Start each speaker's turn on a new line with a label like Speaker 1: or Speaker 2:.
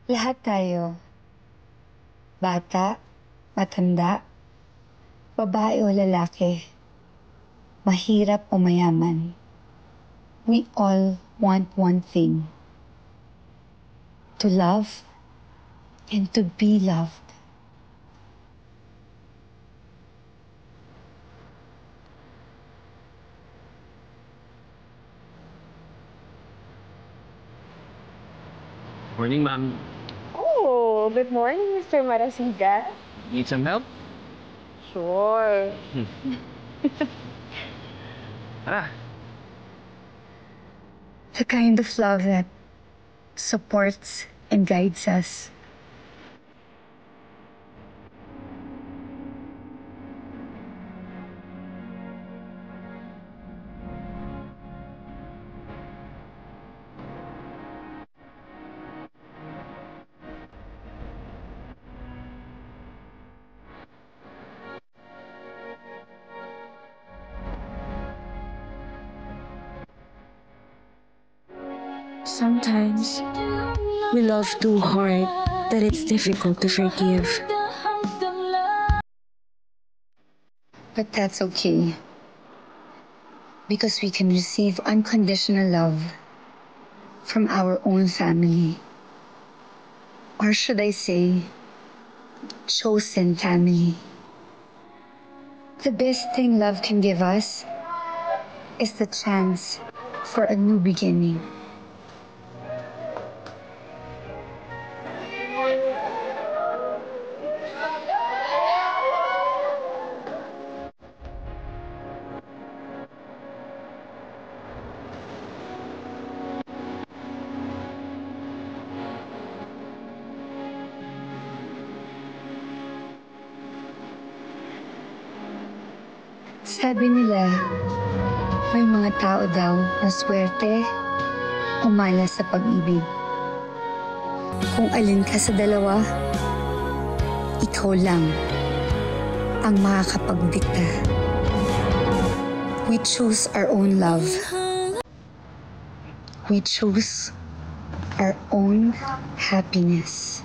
Speaker 1: Lahat tayo, bata, matanda, babae o lalaki, mahirap o mayaman, we all want one thing: to love and to be loved.
Speaker 2: Morning, ma'am.
Speaker 3: Oh, good morning, Mr. Marasiga.
Speaker 2: Need some help?
Speaker 3: Sure.
Speaker 2: Tara.
Speaker 1: The kind of love that supports and guides us.
Speaker 4: Sometimes we love too hard that it's difficult to forgive.
Speaker 1: But that's okay, because we can receive unconditional love from our own family. Or should I say, chosen family. The best thing love can give us is the chance for a new beginning. Sabi nila, may mga tao daw na swerte o malas sa pag-ibig. Kung alin ka sa dalawa, ikaw lang ang makakapagdikta. We choose our own love. We choose our own happiness.